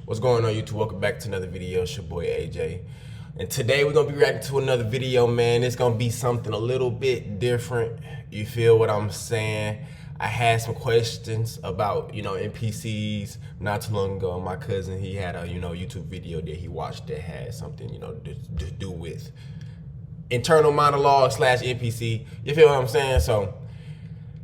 What's going on, YouTube? Welcome back to another video. It's your boy AJ. And today we're gonna be reacting to another video, man. It's gonna be something a little bit different. You feel what I'm saying? I had some questions about, NPCs not too long ago. My cousin, he had a, YouTube video that he watched that had something, to do with internal monologue / NPC. You feel what I'm saying? So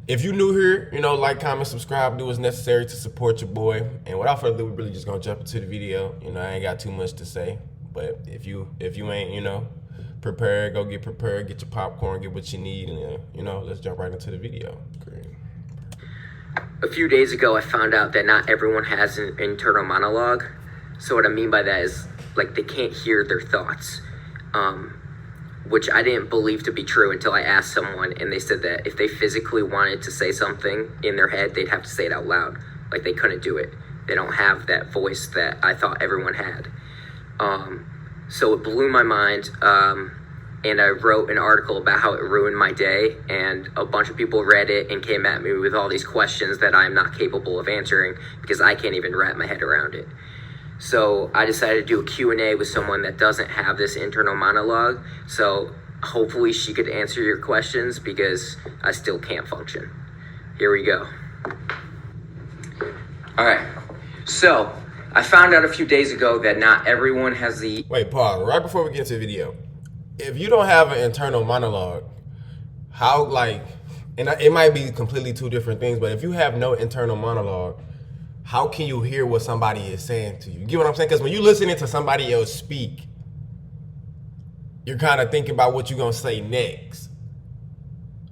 if you new here, like, comment, subscribe, do what's necessary to support your boy. And without further ado, we're really just gonna jump into the video. I ain't got too much to say, but if you ain't, prepared, go get prepared, get your popcorn, get what you need, and let's jump right into the video. Great. A few days ago, I found out that not everyone has an internal monologue. So what I mean by that is, like, they can't hear their thoughts. Which I didn't believe to be true until I asked someone, and they said that if they physically wanted to say something in their head, they'd have to say it out loud. Like, they couldn't do it. They don't have that voice that I thought everyone had. So it blew my mind, and I wrote an article about how it ruined my day, and a bunch of people read it and came at me with all these questions that I'm not capable of answering because I can't even wrap my head around it. So I decided to do a Q&A with someone that doesn't have this internal monologue. So hopefully she could answer your questions because I still can't function. Here we go. All right. So I found out a few days ago that not everyone has the... Wait, pause. Right before we get to the video. If you don't have an internal monologue, how, and it might be completely two different things, but if you have no internal monologue, how can you hear what somebody is saying to you? You get what I'm saying? Because when you're listening to somebody else speak, you're kind of thinking about what you're going to say next.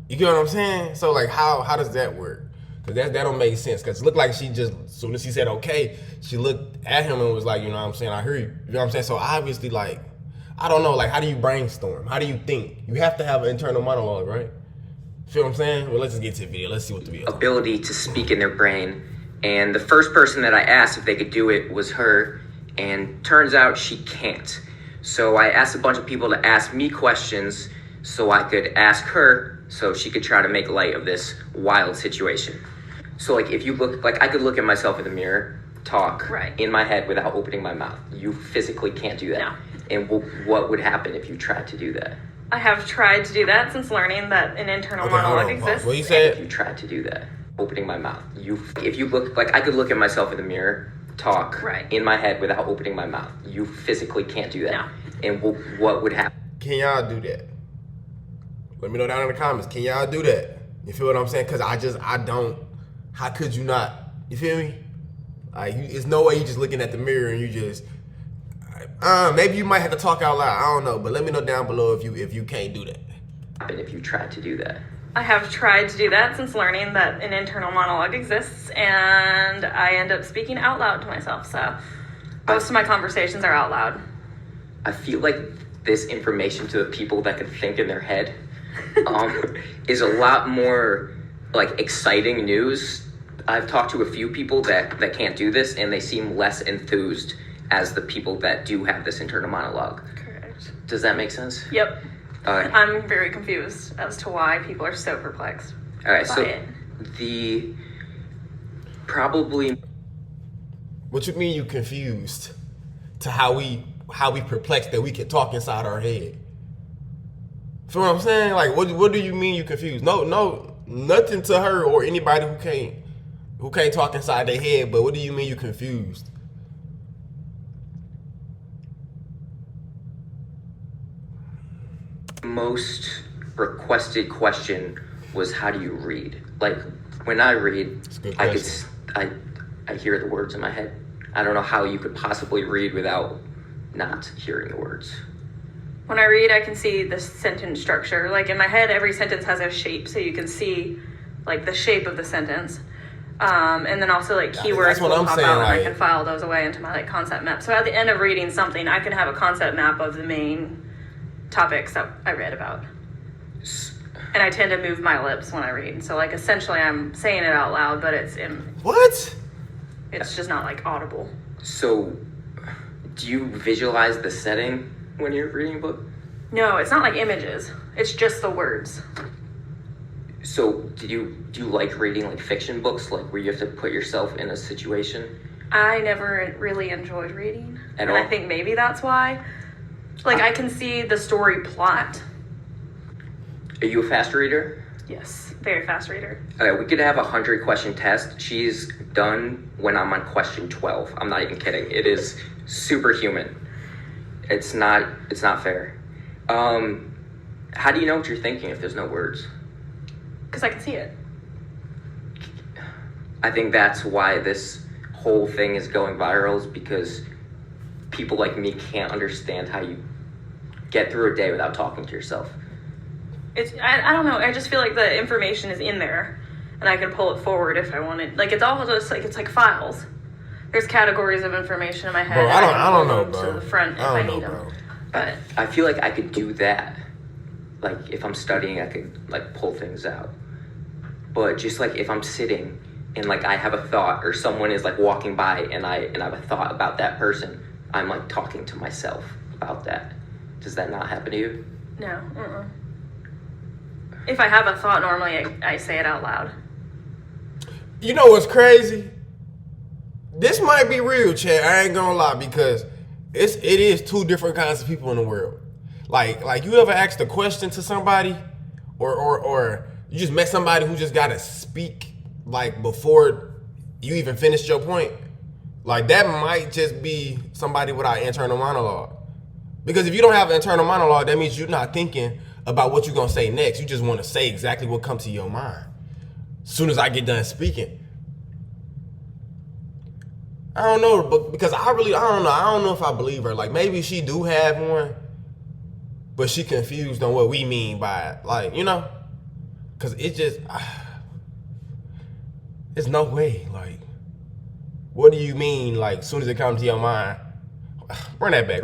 You get what I'm saying? So, how does that work? Because that don't make sense. Because it looked like she just, as soon as he said okay, she looked at him and was like, you know what I'm saying, I hear you. You know what I'm saying? So, obviously, I don't know, how do you brainstorm? How do you think? You have to have an internal monologue, right? Feel what I'm saying? Well, let's just get to the video. Let's see what the video is. Ability to speak in their brain. And the first person that I asked if they could do it was her, and turns out she can't. So I asked a bunch of people to ask me questions so I could ask her so she could try to make light of this wild situation. So if you look, I could look at myself in the mirror, talk in my head without opening my mouth. You physically can't do that. No. And what would happen if you tried to do that? I have tried to do that since learning that an internal monologue exists. What you said? If you tried to do that, opening my mouth. If you look, I could look at myself in the mirror, talk in my head without opening my mouth. You physically can't do that. No. And what would happen? Can y'all do that? Let me know down in the comments. Can y'all do that? You feel what I'm saying? Because I don't. How could you not? You feel me? It's no way you just looking at the mirror and you just, maybe you might have to talk out loud. I don't know. But let me know down below if you can't do that. And if you tried to do that. I have tried to do that since learning that an internal monologue exists, and I end up speaking out loud to myself. So most of my conversations are out loud. I feel like this information to the people that can think in their head is a lot more exciting news. I've talked to a few people that can't do this, and they seem less enthused as the people that do have this internal monologue. Correct. Does that make sense? Yep. I'm very confused as to why people are so perplexed. All right, so it. What you mean you confused? To how we perplexed that we can talk inside our head? Feel what I'm saying? What do you mean you confused? No, nothing to her or anybody who can't talk inside their head. But what do you mean you confused? Most requested question was, how do you read? When I read, I hear the words in my head. I don't know how you could possibly read without not hearing the words. When I read, I can see the sentence structure. In my head, every sentence has a shape, so you can see the shape of the sentence. And then also keywords will pop out, and I can file those away into my concept map. So at the end of reading something, I can have a concept map of the main topics that I read about. And I tend to move my lips when I read. So essentially I'm saying it out loud, but it's just not audible. So do you visualize the setting when you're reading a book? No, it's not images. It's just the words. So do you like reading fiction books, where you have to put yourself in a situation? I never really enjoyed reading. And I think maybe that's why. Like, I can see the story plot. Are you a fast reader? Yes, very fast reader. Okay, we could have a 100-question test. She's done when I'm on question 12. I'm not even kidding. It is superhuman. It's not fair. How do you know what you're thinking if there's no words? Because I can see it. I think that's why this whole thing is going viral, is because people like me can't understand how you get through a day without talking to yourself. I don't know. I just feel like the information is in there, and I can pull it forward if I wanted. Like, it's all just like, it's like files. There's categories of information in my head. Bro, I don't know, bro. To the front if I need them. Bro. But I feel like I could do that. Like, if I'm studying, I could like pull things out. But just like if I'm sitting and like I have a thought, or someone is like walking by and I have a thought about that person, I'm like talking to myself about that. Does that not happen to you? no. If I have a thought, normally I say it out loud. You know what's crazy? This might be real, Chad. I ain't gonna lie, because it is two different kinds of people in the world. Like you ever asked a question to somebody, or you just met somebody who just gotta speak like before you even finished your point? Like, that might just be somebody without internal monologue. Because if you don't have an internal monologue, that means you're not thinking about what you're gonna say next. You just want to say exactly what comes to your mind as soon as I get done speaking. I don't know, but because I don't know if I believe her. Like, maybe she do have one, but she confused on what we mean by it. Like, you know, because it just, there's no way. Like, what do you mean? Like, as soon as it comes to your mind, run that back.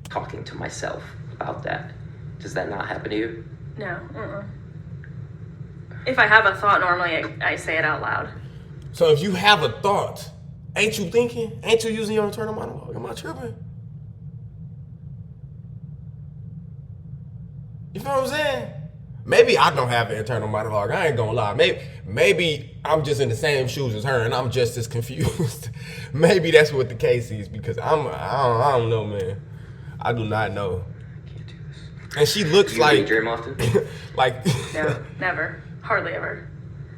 Talking to myself about that. Does that not happen to you? No. If I have a thought, normally I say it out loud. So if you have a thought, ain't you thinking? Ain't you using your internal monologue? Am I tripping? You feel what I'm saying? Maybe I don't have an internal monologue. I ain't gonna lie. Maybe I'm just in the same shoes as her and I'm just as confused. Maybe that's what the case is, because I don't know, man. I do not know. I can't do this. And she looks Do you like daydream often? like No, never. Hardly ever.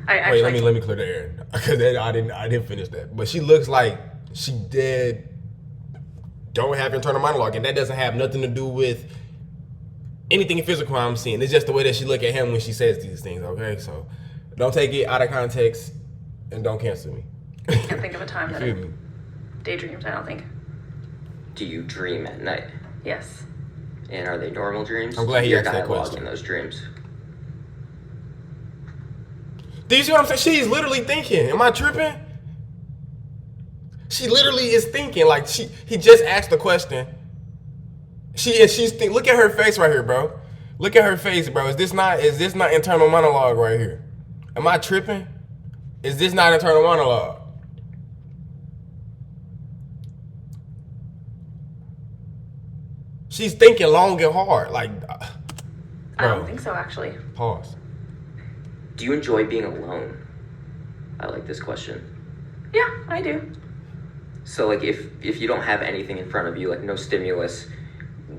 Wait, let me clear the air, because I didn't finish that. But she looks like she don't have internal monologue, and that doesn't have nothing to do with anything physical I'm seeing. It's just the way that she look at him when she says these things. Okay, so don't take it out of context and don't cancel me. I can't think of a time that I me? daydreamed, I don't think. Do you dream at night? Yes. And are they normal dreams? I'm glad he Your asked that dialogue question. in those dreams. Do you see what I'm saying? She's literally thinking. Am I tripping? She literally is thinking. Like, he just asked a question. She's thinking. Look at her face right here, bro. Look at her face, bro. Is this not internal monologue right here? Am I tripping? Is this not internal monologue? She's thinking long and hard. Like, I don't think so, actually. Pause. Do you enjoy being alone? I like this question. Yeah, I do. So, like, if you don't have anything in front of you, like no stimulus,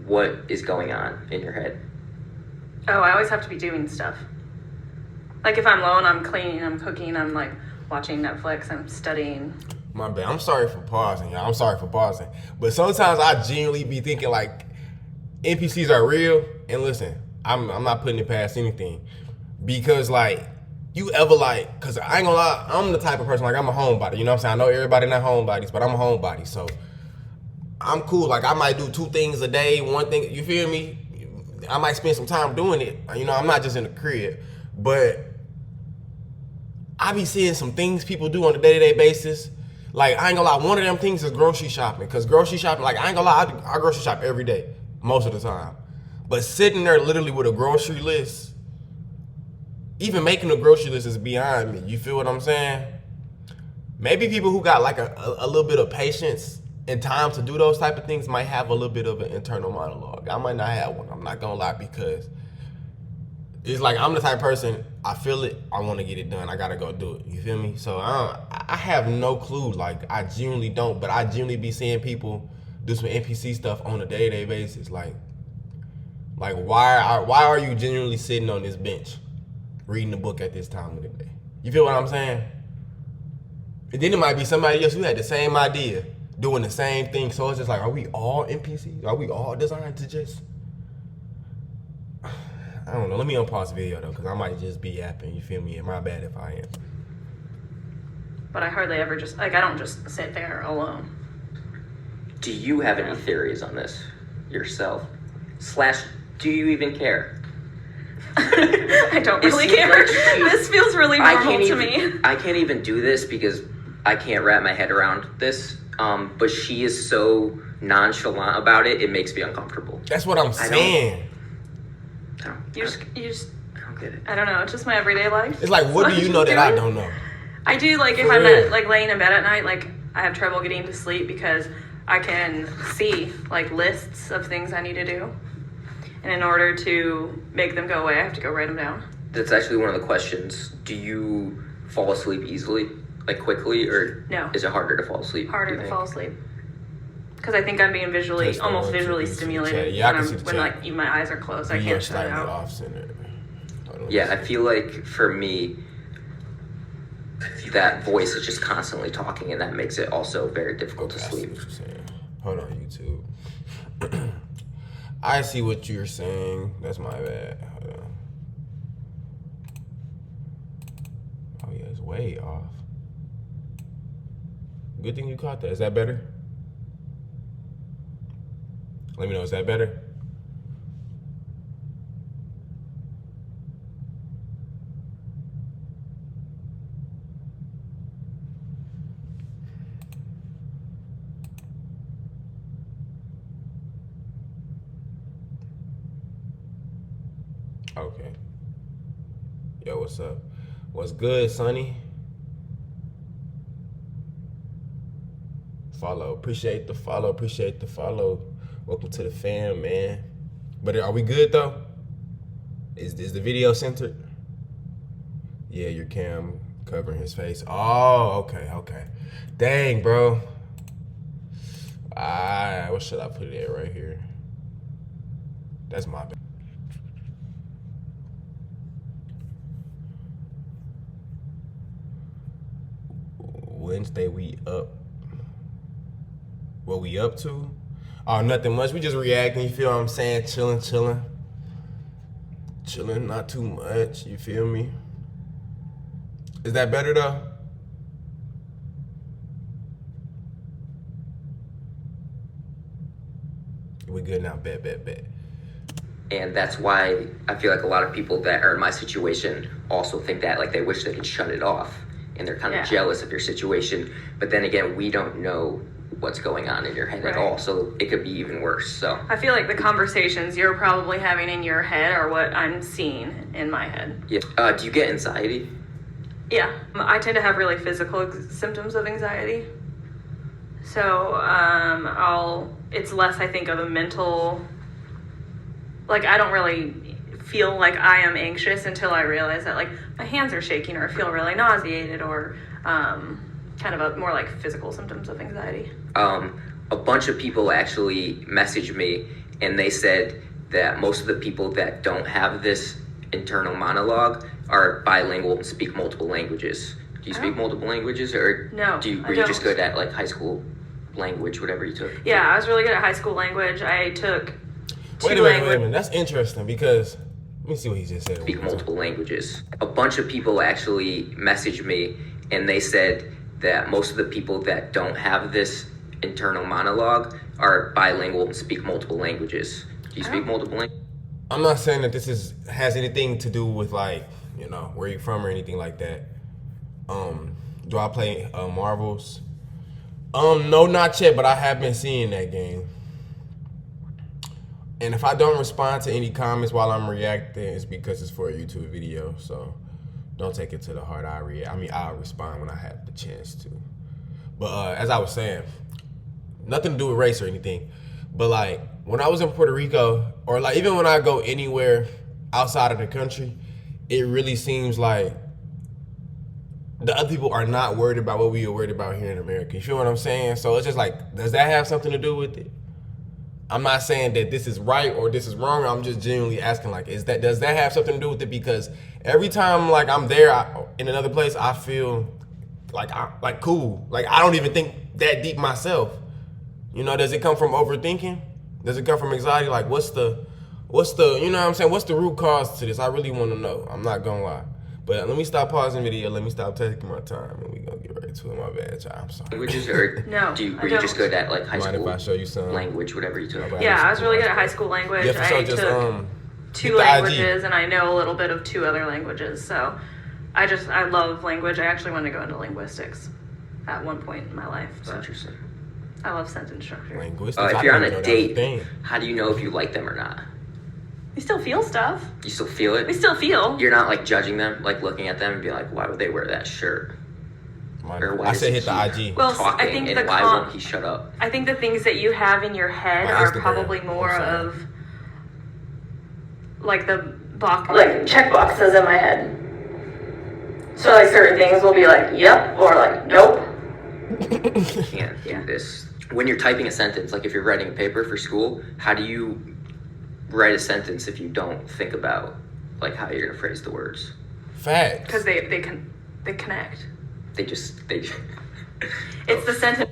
what is going on in your head? Oh, I always have to be doing stuff. Like, if I'm alone, I'm cleaning, I'm cooking, I'm like watching Netflix, I'm studying. My bad. I'm sorry for pausing, y'all. I'm sorry for pausing. But sometimes I genuinely be thinking, like, NPCs are real. And listen, I'm not putting it past anything. Because, like, you ever, like, because I ain't gonna lie, I'm the type of person, like, I'm a homebody. You know what I'm saying? I know everybody not homebodies, but I'm a homebody. So I'm cool. Like, I might do 2 things a day, 1 thing. You feel me? I might spend some time doing it. You know, I'm not just in the crib. But I be seeing some things people do on a day-to-day basis. Like, I ain't gonna lie, one of them things is grocery shopping. Because grocery shopping, like, I ain't gonna lie, I grocery shop every day, most of the time. But sitting there literally with a grocery list, even making a grocery list is beyond me. You feel what I'm saying? Maybe people who got like a little bit of patience and time to do those type of things might have a little bit of an internal monologue. I might not have one. I'm not gonna lie, because it's like I'm the type of person, I feel it, I want to get it done. I gotta go do it. You feel me? So I have no clue. Like I genuinely don't, but I genuinely be seeing people do some NPC stuff on a day-to-day basis. Like why are you genuinely sitting on this bench reading a book at this time of the day? You feel what I'm saying? And then it might be somebody else who had the same idea, doing the same thing. So it's just like, are we all NPCs? Are we all designed to just... I don't know. Let me unpause the video though, because I might just be yapping. You feel me? And my bad if I am. But I hardly ever just, like, I don't just sit there alone. Do you have any theories on this yourself? / do you even care? I don't really care. Like this feels really normal to me. I can't even do this because I can't wrap my head around this. But she is so nonchalant about it, it makes me uncomfortable. That's what I'm saying. You just I don't get it. I don't know. It's just my everyday life. It's like, what do you know that I don't know? I do, like, if I'm not, like, laying in bed at night, like, I have trouble getting to sleep because I can see, like, lists of things I need to do. And in order to make them go away, I have to go write them down. That's actually one of the questions. Do you fall asleep easily, like quickly, or no? Is it harder to fall asleep? Harder to fall asleep. Because I think I'm being almost visually stimulated. Yeah, I can see the when like even my eyes are closed, I can't shut it out. Off-center. Yeah, I feel like for me, that voice is just constantly talking, and that makes it also very difficult to sleep. Hold on, YouTube. I see what you're saying. That's my bad. Hold on. Oh yeah, it's way off. Good thing you caught that. Is that better? Let me know, is that better? Okay. Yo, what's up? What's good, Sonny? Follow. Appreciate the follow. Appreciate the follow. Welcome to the fam, man. But are we good though? Is the video centered? Yeah, your cam covering his face. Oh, okay. Dang, bro. What should I put it at right here? That's my bad. Wednesday we up. What we up to? Oh, nothing much. We just reacting, you feel what I'm saying? Chilling, not too much, you feel me? Is that better though? We good now, bet. And that's why I feel like a lot of people that are in my situation also think that, like, they wish they could shut it off. And they're kind of jealous of your situation. But then again, we don't know what's going on in your head at all, so it could be even worse. So I feel like the conversations you're probably having in your head are what I'm seeing in my head. Yeah. Do you get anxiety? Yeah, I tend to have really physical symptoms of anxiety. So it's less, I think, of a mental, like, I don't really feel like I am anxious until I realize that, like, my hands are shaking or I feel really nauseated or kind of more like physical symptoms of anxiety. A bunch of people actually messaged me and they said that most of the people that don't have this internal monologue are bilingual and speak multiple languages. Do you speak multiple languages, or no? Were you just good at, like, high school language, whatever you took? Yeah, I was really good at high school language. I took Wait a minute. That's interesting because let me see what he just said. Speak multiple languages. A bunch of people actually messaged me and they said that most of the people that don't have this internal monologue are bilingual and speak multiple languages. Do you speak multiple languages? I'm not saying that this has anything to do with, like, you know, where you're from or anything like that. Do I play Marvels? No, not yet, but I have been seeing that game. And if I don't respond to any comments while I'm reacting, it's because it's for a YouTube video. So don't take it to the heart. I'll respond when I have the chance to. But as I was saying, nothing to do with race or anything. But, like, when I was in Puerto Rico, or, like, even when I go anywhere outside of the country, it really seems like the other people are not worried about what we are worried about here in America. You feel what I'm saying? So it's just like, does that have something to do with it? I'm not saying that this is right or this is wrong. I'm just genuinely asking, like, does that have something to do with it? Because every time, like, I'm there in another place, I feel like cool. Like, I don't even think that deep myself. You know, does it come from overthinking? Does it come from anxiety? Like, what's the, you know what I'm saying? What's the root cause to this? I really want to know. I'm not gonna lie. But let me stop pausing video. Let me stop taking my time, and we gonna get right to it. My bad, child. I'm sorry. Languages or No, were you just good at like high Mind school? if I show you some language, whatever you took? Yeah, I was really good at high school language. Yeah, for sure. I Just took two hit the IG. languages, and I know a little bit of 2 other languages. So I love language. I actually wanted to go into linguistics at one point in my life. That's But interesting. I love sentence structure. Linguistics. If you're on I didn't a know that was thing. date, how do you know if you like them or not? You still feel stuff. You still feel it? We still feel. You're not like judging them, like looking at them and be like, why would they wear that shirt? Or why I does said he hit the keep IG. Well, talking I think and the why won't he shut up? I think the things that you have in your head My are Instagram. probably more I'm sorry. of like the box, like check boxes in my head. So like certain things will be like yep or like nope. Can't do this. When you're typing a sentence, like if you're writing a paper for school, how do you write a sentence if you don't think about like how you're gonna phrase the words? Facts. Because they connect. They just It's the sentence.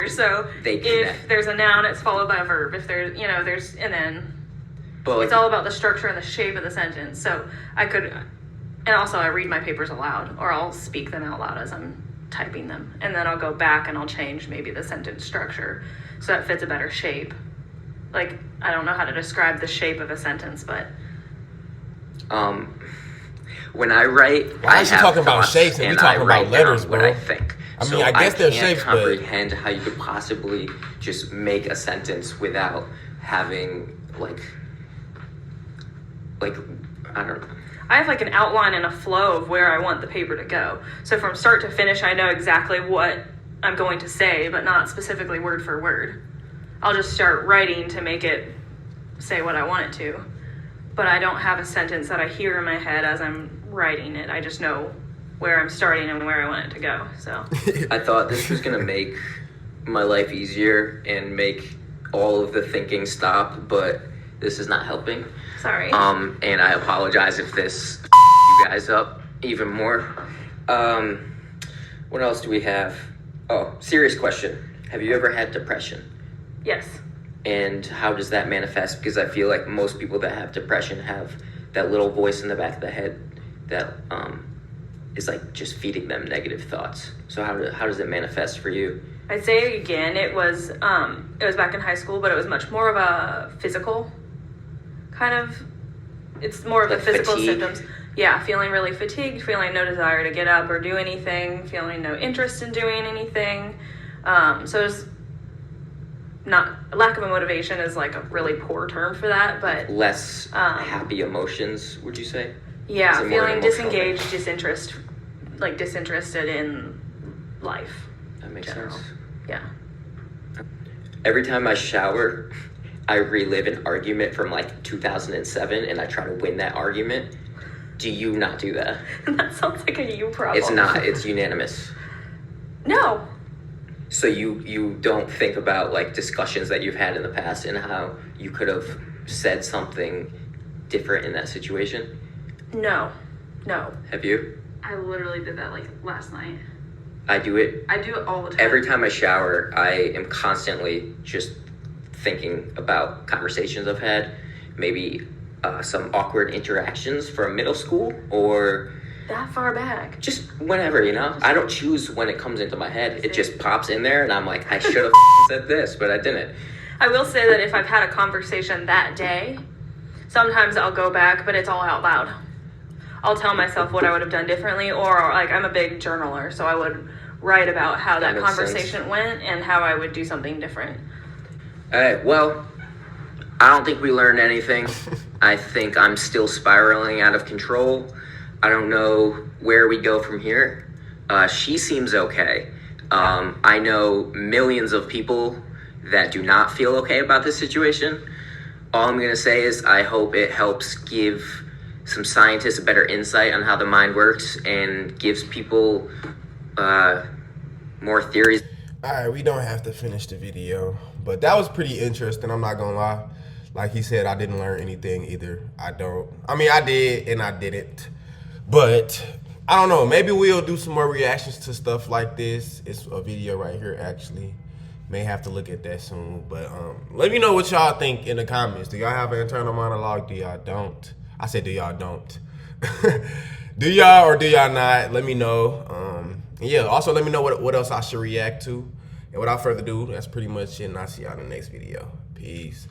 So They if connect. there's a noun, it's followed by a verb. If there's there's and then but like, it's all about the structure and the shape of the sentence. So I could, and also I read my papers aloud, or I'll speak them out loud as I'm typing them, and then I'll go back and I'll change maybe the sentence structure so that fits a better shape. Like, I don't know how to describe the shape of a sentence, but when I write, Why I is she have talking about thoughts shapes and we and talking I about write letters, down what bro? I think. I mean, So I guess they're can't shapes, but- comprehend how you could possibly just make a sentence without having like I don't know. I have like an outline and a flow of where I want the paper to go. So from start to finish, I know exactly what I'm going to say, but not specifically word for word. I'll just start writing to make it say what I want it to. But I don't have a sentence that I hear in my head as I'm writing it. I just know where I'm starting and where I want it to go. So I thought this was gonna make my life easier and make all of the thinking stop, but this is not helping. sorry. And I apologize if this you guys up even more. What else do we have? Oh, serious question. Have you ever had depression? Yes. And how does that manifest? Because I feel like most people that have depression have that little voice in the back of the head that is like just feeding them negative thoughts. So how does it manifest for you? I'd say again, it was back in high school, but it was much more of a physical kind of. It's more of Like the physical fatigue? symptoms. Yeah, feeling really fatigued, feeling no desire to get up or do anything, feeling no interest in doing anything. So it's not lack of a motivation is like a really poor term for that, but Less happy emotions, would you say? yeah, Is it more an feeling emotional disengaged, disinterested in life. That makes General. sense. Yeah. Every time I shower, I relive an argument from like 2007 and I try to win that argument. Do you not do that? That sounds like a you problem. It's not. It's unanimous. No. So you don't think about like discussions that you've had in the past and how you could have said something different in that situation? No. Have you? I literally did that like last night. I do it I do it all the time. every time I shower. I am constantly just thinking about conversations I've had, maybe some awkward interactions from middle school or That far back. just whenever, I don't choose when it comes into my head. It just pops in there and I'm like, I should have said this, but I didn't. I will say that if I've had a conversation that day, sometimes I'll go back, but it's all out loud. I'll tell myself what I would have done differently, or like I'm a big journaler, so I would write about how that makes conversation sense. went and how I would do something different. All right, well, I don't think we learned anything. I think I'm still spiraling out of control. I don't know where we go from here. She seems okay. I know millions of people that do not feel okay about this situation. All I'm going to say is I hope it helps give some scientists a better insight on how the mind works and gives people more theories. All right, we don't have to finish the video, but that was pretty interesting. I'm not gonna lie. Like he said, I didn't learn anything either. I mean, I did and I didn't. But I don't know. Maybe we'll do some more reactions to stuff like this. It's a video right here, actually. May have to look at that soon. But let me know what y'all think in the comments. Do y'all have an internal monologue? Do y'all don't? I said, do y'all don't? Do y'all or do y'all not? Let me know. Yeah, also let me know what else I should react to. And without further ado, that's pretty much it. And I'll see y'all in the next video. Peace.